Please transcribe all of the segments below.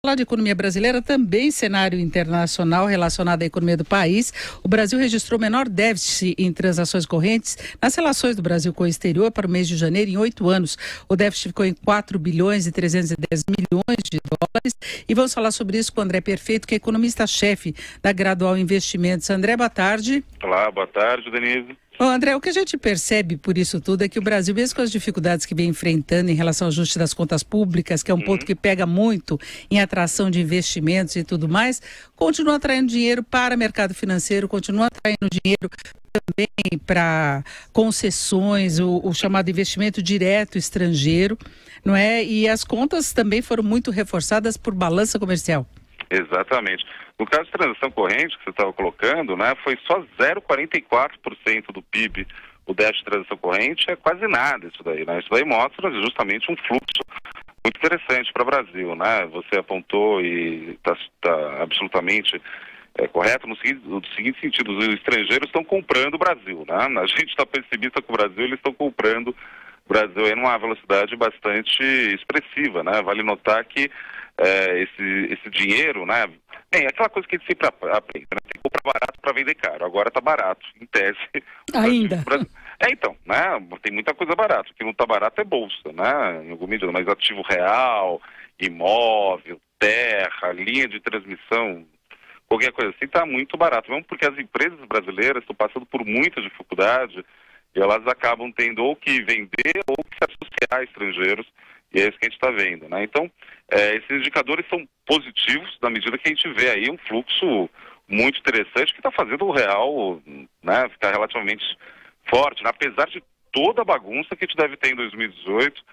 Falar de economia brasileira, também cenário internacional relacionado à economia do país. O Brasil registrou menor déficit em transações correntes nas relações do Brasil com o exterior para o mês de janeiro em 8 anos. O déficit ficou em 4 bilhões e 310 milhões de dólares. E vamos falar sobre isso com o André Perfeito, que é economista-chefe da Gradual Investimentos. André, boa tarde. Olá, boa tarde, Denise. Bom, André, o que a gente percebe por isso tudo é que o Brasil, mesmo com as dificuldades que vem enfrentando em relação ao ajuste das contas públicas, que é um ponto que pega muito em atração de investimentos e tudo mais, continua atraindo dinheiro para o mercado financeiro, continua atraindo dinheiro também para concessões, o chamado investimento direto estrangeiro, não é? E as contas também foram muito reforçadas por balança comercial. Exatamente. No caso de transação corrente que você estava colocando, né, foi só 0,44% do PIB. O déficit de transação corrente é quase nada isso daí, né? Isso daí mostra justamente um fluxo muito interessante para o Brasil, né? Você apontou e está absolutamente correto no seguinte sentido: os estrangeiros estão comprando o Brasil, né? A gente está pessimista com o Brasil, eles estão comprando o Brasil em uma velocidade bastante expressiva, né? Vale notar que esse dinheiro, né? Bem, aquela coisa que a gente sempre aprende, né? Tem que comprar barato para vender caro. Agora está barato, em tese. Ainda. Então, né? Tem muita coisa barata. O que não está barato é bolsa, né? Em alguma medida, mas ativo real, imóvel, terra, linha de transmissão, qualquer coisa assim, está muito barato. Mesmo porque as empresas brasileiras estão passando por muita dificuldade e elas acabam tendo ou que vender ou que se associar a estrangeiros. E é isso que a gente está vendo, né? Então, esses indicadores são positivos na medida que a gente vê aí um fluxo muito interessante que está fazendo o real, né, ficar relativamente forte, né? Apesar de toda a bagunça que a gente deve ter em 2018,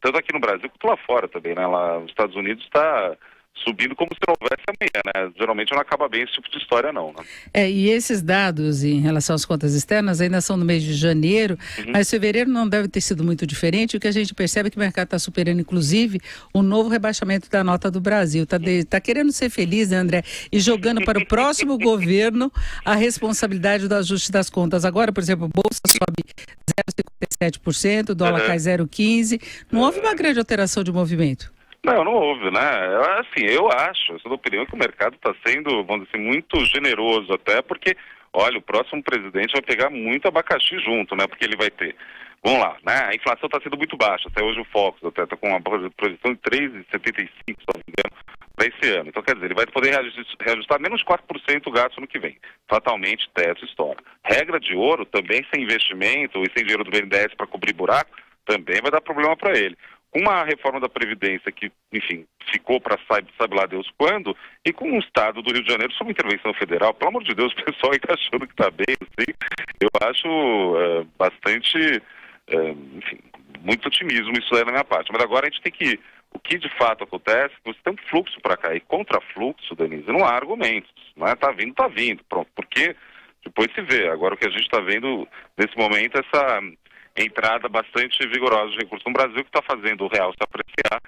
tanto aqui no Brasil quanto lá fora também, né? Lá nos Estados Unidos está subindo como se não houvesse amanhã, né? Geralmente não acaba bem esse tipo de história não, né? E esses dados em relação às contas externas ainda são no mês de janeiro, mas fevereiro não deve ter sido muito diferente. O que a gente percebe é que o mercado está superando, inclusive, o novo rebaixamento da nota do Brasil. Tá querendo ser feliz, né, André? E jogando para o próximo governo a responsabilidade do ajuste das contas. Agora, por exemplo, a Bolsa sobe 0,57%, o dólar cai 0,15%. Não houve uma grande alteração de movimento. Não houve, né? Assim, eu acho, essa é a opinião, que o mercado está sendo, vamos dizer assim, muito generoso até, porque, olha, o próximo presidente vai pegar muito abacaxi junto, né? Porque ele vai ter, vamos lá, né? A inflação está sendo muito baixa, até hoje o Focus até está com uma projeção de 3,75, se não me engano, para esse ano. Então, quer dizer, ele vai poder reajustar menos 4% o gasto no que vem. Fatalmente, teto estoura. Regra de ouro, também sem investimento e sem dinheiro do BNDES para cobrir buraco, também vai dar problema para ele. Com uma reforma da Previdência que, enfim, ficou para sabe lá Deus quando, e com o Estado do Rio de Janeiro sob intervenção federal, pelo amor de Deus, o pessoal aí está achando que está bem, assim, eu acho bastante, enfim, muito otimismo isso aí na minha parte. Mas agora a gente tem que, o que de fato acontece, você tem um fluxo para cá, e contra fluxo, Denise, não há argumentos, não é? Tá vindo, pronto, porque depois se vê. Agora o que a gente está vendo nesse momento é essa entrada bastante vigorosa de recursos no Brasil, que está fazendo o real se apreciar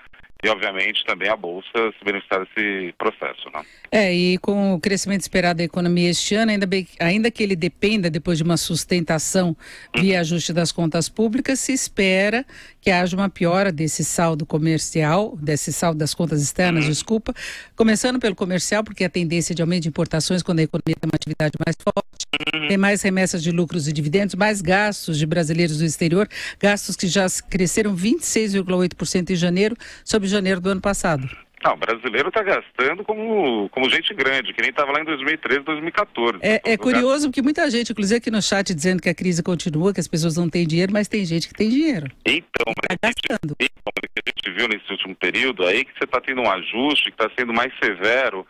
e, obviamente, também a Bolsa se beneficiar desse processo, né? E com o crescimento esperado da economia este ano, ainda que ele dependa depois de uma sustentação via ajuste das contas públicas, se espera que haja uma piora desse saldo comercial, desse saldo das contas externas, desculpa, começando pelo comercial, porque a tendência de aumento de importações quando a economia tem uma atividade mais forte, tem mais remessas de lucros e dividendos, mais gastos de brasileiros do exterior, gastos que já cresceram 26,8% em janeiro, sobre janeiro do ano passado. Não, o brasileiro está gastando como gente grande, que nem estava lá em 2013, 2014. É curioso, porque muita gente, inclusive aqui no chat, dizendo que a crise continua, que as pessoas não têm dinheiro, mas tem gente que tem dinheiro. Então, mas tá gastando. O que a gente viu nesse último período aí, que você está tendo um ajuste que está sendo mais severo,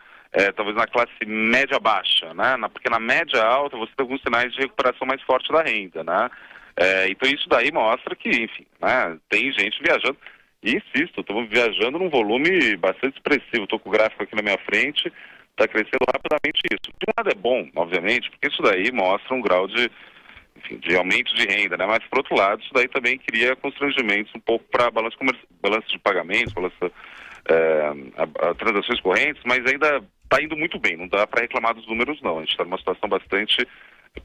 talvez na classe média-baixa, né? Porque na média alta você tem alguns sinais de recuperação mais forte da renda, né? Então isso daí mostra que, enfim, né, tem gente viajando. E insisto, estamos viajando num volume bastante expressivo. Estou com o gráfico aqui na minha frente, está crescendo rapidamente isso. De um lado é bom, obviamente, porque isso daí mostra um grau de aumento de renda, né? Mas, por outro lado, isso daí também cria constrangimentos um pouco para balanço de pagamentos, transações correntes, mas ainda está indo muito bem, não dá para reclamar dos números, não. A gente está numa situação bastante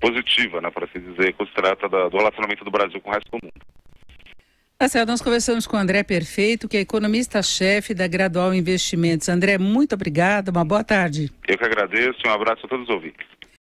positiva, né, para assim dizer, quando se trata do relacionamento do Brasil com o resto do mundo. Tá certo, nós conversamos com o André Perfeito, que é economista-chefe da Gradual Investimentos. André, muito obrigada, uma boa tarde. Eu que agradeço e um abraço a todos os ouvintes.